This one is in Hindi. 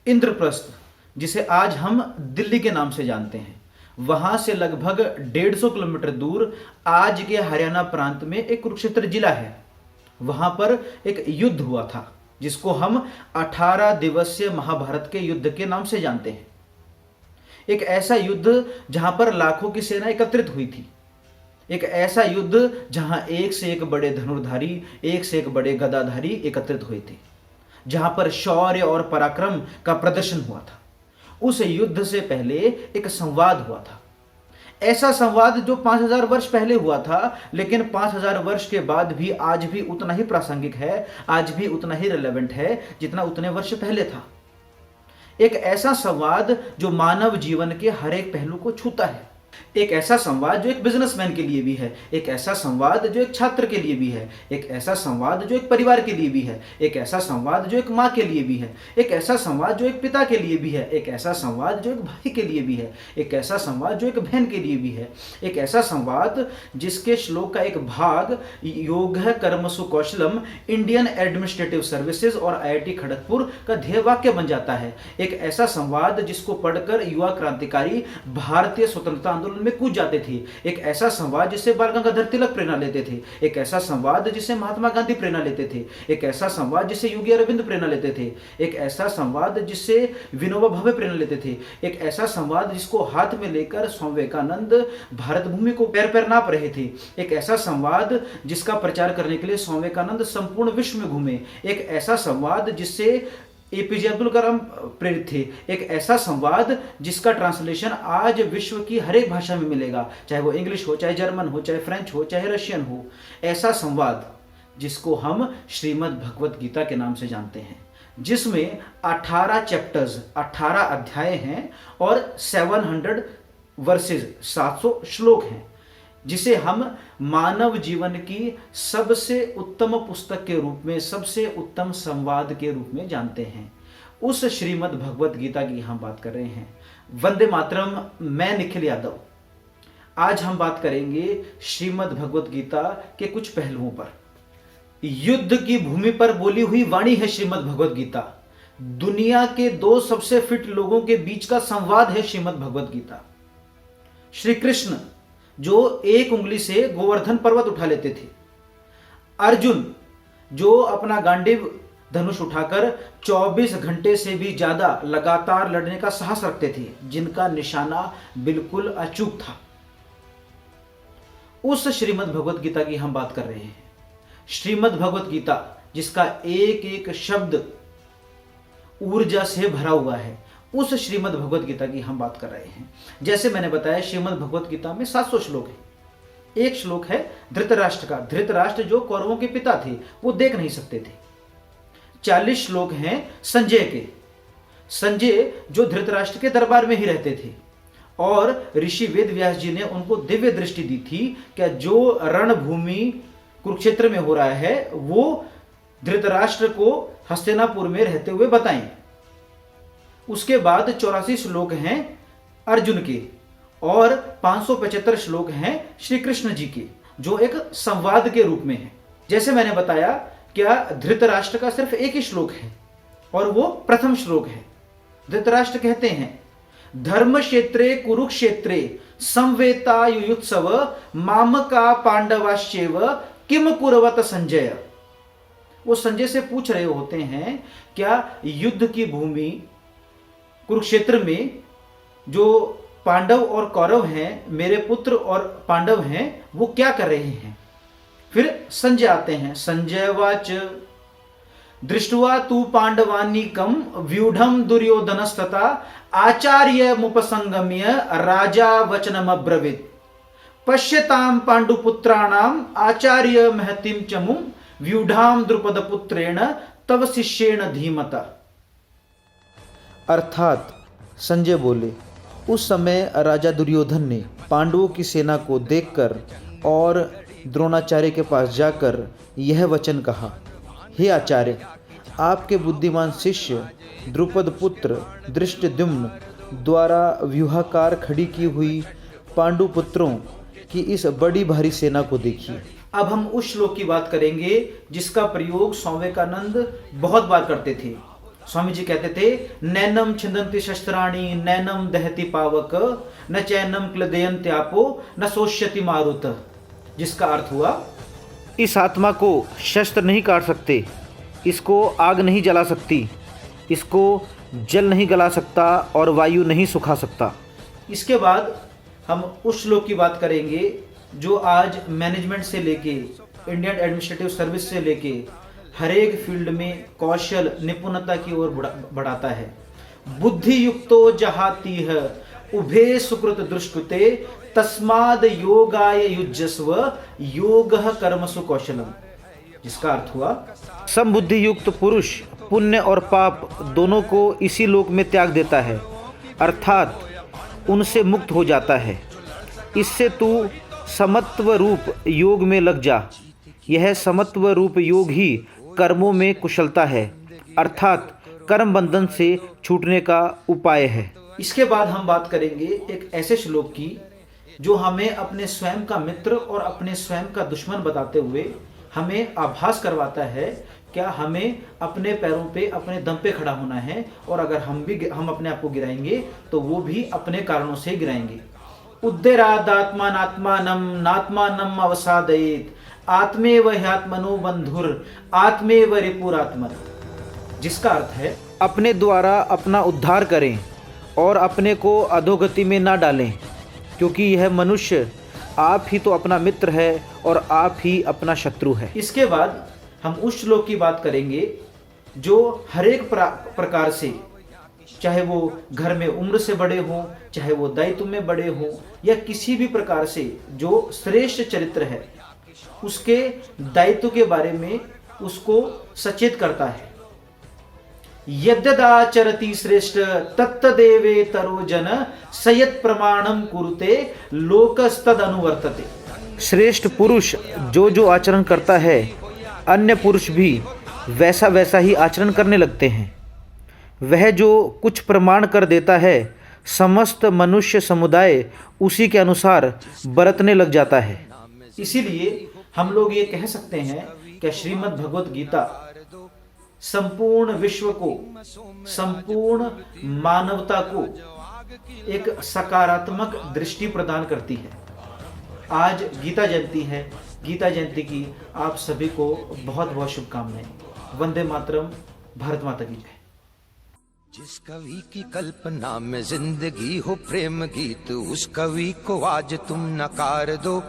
इंद्रप्रस्थ, जिसे आज हम दिल्ली के नाम से जानते हैं, वहां से लगभग 150 किलोमीटर दूर आज के हरियाणा प्रांत में एक कुरुक्षेत्र जिला है। वहां पर एक युद्ध हुआ था जिसको हम 18 दिवसीय महाभारत के युद्ध के नाम से जानते हैं। एक ऐसा युद्ध जहां पर लाखों की सेना एकत्रित हुई थी। एक ऐसा युद्ध जहां एक से एक बड़े धनुर्धारी, एक से एक बड़े गदाधारी एकत्रित हुए थे, जहां पर शौर्य और पराक्रम का प्रदर्शन हुआ था। उस युद्ध से पहले एक संवाद हुआ था, ऐसा संवाद जो 5000 वर्ष पहले हुआ था, लेकिन 5000 वर्ष के बाद भी आज भी उतना ही प्रासंगिक है, आज भी उतना ही रिलेवेंट है जितना उतने वर्ष पहले था। एक ऐसा संवाद जो मानव जीवन के हर एक पहलू को छूता है। एक ऐसा संवाद जो एक बिजनेसमैन के लिए भी है, एक ऐसा संवाद जो एक छात्र के लिए भी है, एक ऐसा संवाद जो एक परिवार के लिए भी है, एक ऐसा संवाद जो एक माँ के लिए भी है, एक ऐसा संवाद जो एक पिता के लिए भी है, एक ऐसा संवाद जो एक भाई के लिए भी है, एक ऐसा संवाद जो एक बहन के लिए भी है, एक ऐसा संवाद जिसके श्लोक का एक भाग योगः कर्मसु कौशलम इंडियन एडमिनिस्ट्रेटिव सर्विसेज और IIT खड़गपुर का ध्येय वाक्य बन जाता है। एक ऐसा संवाद जिसको पढ़कर युवा क्रांतिकारी भारतीय स्वतंत्रता आंदोलन में कूद जाते थे। एक ऐसा संवाद जिससे बाल गंगाधर तिलक प्रेरणा लेते थे, एक ऐसा संवाद जिससे महात्मा गांधी प्रेरणा लेते थे, एक ऐसा संवाद जिससे योगी अरविंद प्रेरणा लेते थे, एक ऐसा संवाद जिससे विनोबा भावे प्रेरणा लेते थे, एक ऐसा संवाद जिसको हाथ में लेकर स्वामी विवेकानंद भारत भूमि को पैर पैर नाप रहे थे, एक ऐसा संवाद जिसका प्रचार करने के लिए स्वामी विवेकानंद संपूर्ण विश्व में घूमे, एक ऐसा संवाद जिससे APJ अब्दुल कलाम प्रेरित थे, एक ऐसा संवाद जिसका ट्रांसलेशन आज विश्व की हर एक भाषा में मिलेगा, चाहे वो इंग्लिश हो, चाहे जर्मन हो, चाहे फ्रेंच हो, चाहे रशियन हो। ऐसा संवाद जिसको हम श्रीमद् भगवत गीता के नाम से जानते हैं, जिसमें 18 चैप्टर्स, 18 अध्याय हैं और 700 वर्सेज, 700 श्लोक हैं, जिसे हम मानव जीवन की सबसे उत्तम पुस्तक के रूप में, सबसे उत्तम संवाद के रूप में जानते हैं। उस श्रीमद् भगवत गीता की हम बात कर रहे हैं। वंदे मातरम। मैं निखिल यादव। आज हम बात करेंगे श्रीमद् भगवत गीता के कुछ पहलुओं पर। युद्ध की भूमि पर बोली हुई वाणी है श्रीमद् भगवत गीता। दुनिया के 2 सबसे फिट लोगों के बीच का संवाद है श्रीमद् भगवत गीता। श्री कृष्ण जो एक उंगली से गोवर्धन पर्वत उठा लेते थे, अर्जुन जो अपना गांडीव धनुष उठाकर 24 घंटे से भी ज्यादा लगातार लड़ने का साहस रखते थे, जिनका निशाना बिल्कुल अचूक था, उस श्रीमद् भगवत गीता की हम बात कर रहे हैं। श्रीमद् भगवत गीता जिसका एक एक शब्द ऊर्जा से भरा हुआ है, उस श्रीमद् भगवत गीता की हम बात कर रहे हैं। जैसे मैंने बताया, श्रीमद् भगवत गीता में 700 श्लोक हैं। एक श्लोक है धृतराष्ट्र का। धृतराष्ट्र जो कौरवों के पिता थे, वो देख नहीं सकते थे। 40 श्लोक हैं संजय के। संजय जो धृतराष्ट्र के दरबार में ही रहते थे और ऋषि वेद व्यास जी ने उनको दिव्य दृष्टि दी थी कि जो रणभूमि कुरुक्षेत्र में हो रहा है वो धृतराष्ट्र को हस्तिनापुर में रहते हुए बताएं। उसके बाद 84 श्लोक हैं अर्जुन के और 575 श्लोक हैं श्री कृष्ण जी के, जो एक संवाद के रूप में है। जैसे मैंने बताया, क्या धृतराष्ट्र का सिर्फ एक ही श्लोक है और वो प्रथम श्लोक है। धृतराष्ट्र कहते हैं, धर्म क्षेत्रे कुरुक्षेत्रे संवेता युयुत्सव मामका पांडवाश्चैव किम कुरवत संजय। वो संजय से पूछ रहे होते हैं, क्या युद्ध की भूमि कुरुक्षेत्र में जो पांडव और कौरव हैं, मेरे पुत्र और पांडव हैं, वो क्या कर रहे हैं। फिर संजय आते हैं। संजय वाच दृष्ट्वा तू पांडवानीकम व्यूढ़म दुर्योधनस्तथा आचार्य मुपसंगम्य राजा वचनमब्रवीत पश्यताम पांडुपुत्राणाम आचार्य महतिम चमुम व्यूढ़ाम द्रुपद पुत्रेण तव शिष्येण धीमता। अर्थात संजय बोले, उस समय राजा दुर्योधन ने पांडवों की सेना को देखकर और द्रोणाचार्य के पास जाकर यह वचन कहा, हे आचार्य, आपके बुद्धिमान शिष्य द्रुपद पुत्र धृष्टद्युम्न द्वारा व्यूहाकार खड़ी की हुई पांडु पुत्रों की इस बड़ी भारी सेना को देखिए। अब हम उस श्लोक की बात करेंगे जिसका प्रयोग स्वामी विवेकानंद बहुत बार करते थे। स्वामी जी कहते थे, नैनम छिंदन्ति शस्त्राणि नैनम दहति पावक न चैनम क्लदयन्त्यापो न सोष्यति मारुत। जिसका अर्थ हुआ, इस आत्मा को शस्त्र नहीं काट सकते, इसको आग नहीं जला सकती, इसको जल नहीं गला सकता और वायु नहीं सुखा सकता। इसके बाद हम उस श्लोक की बात करेंगे जो आज मैनेजमेंट से लेके इंडियन एडमिनिस्ट्रेटिव सर्विस से लेके हर एक फील्ड में कौशल निपुणता की ओर बढ़ाता है। बुद्धि युक्तो जहातीह उभे सुकृत दुष्कृते तस्माद योगाय युज्यस्व योगः कर्मसु कौशलम। जिसका अर्थ हुआ, समबुद्धि युक्त पुरुष पुण्य और पाप दोनों को इसी लोक में त्याग देता है, अर्थात उनसे मुक्त हो जाता है। इससे तू समत्व रूप योग में लग जा। यह समत्व रूप योग ही कर्मों में कुशलता है, अर्थात कर्म बंधन से छूटने का उपाय है। इसके बाद हम बात करेंगे एक ऐसे श्लोक की जो हमें अपने स्वयं का मित्र और अपने स्वयं का दुश्मन बताते हुए हमें आभास करवाता है क्या हमें अपने पैरों पे अपने दम पे खड़ा होना है, और अगर हम अपने आप को गिराएंगे तो वो भी अपने कारणों से गिराएंगे। उद्देरादात्मानात्मानं नात्मानं अवसादयेत् आत्मेव ह्यात्मनो बंधुर आत्मेव रिपुरात्मन। जिसका अर्थ है, अपने द्वारा अपना उद्धार करें और अपने को अधोगति में ना डालें, क्योंकि यह मनुष्य आप ही तो अपना मित्र है और आप ही अपना शत्रु है। इसके बाद हम उस श्लोक की बात करेंगे जो हर एक प्रकार से, चाहे वो घर में उम्र से बड़े हों, चाहे वो दायित्व में बड़े हों, या किसी भी प्रकार से जो श्रेष्ठ चरित्र है उसके दायित्व के बारे में उसको सचेत करता है। यद्यदाचरति श्रेष्ठ तत्तदेवे तरो जन सयत् प्रमाणम कुरुते लोकस्तद अनुवर्तते। श्रेष्ठ पुरुष जो जो आचरण करता है, अन्य पुरुष भी वैसा वैसा ही आचरण करने लगते हैं। वह जो कुछ प्रमाण कर देता है, समस्त मनुष्य समुदाय उसी के अनुसार बरतने लग जाता है। इसीलिए हम लोग ये कह सकते हैं कि श्रीमद् भगवत गीता संपूर्ण विश्व को, संपूर्ण मानवता को एक सकारात्मक दृष्टि प्रदान करती है। आज गीता जयंती है। गीता जयंती की आप सभी को बहुत बहुत शुभकामनाएं। वंदे मातरम। भारत माता की जय। जिस कवि की कल्पना में जिंदगी हो प्रेम गीत, उस कवि को आज तुम नकार दो।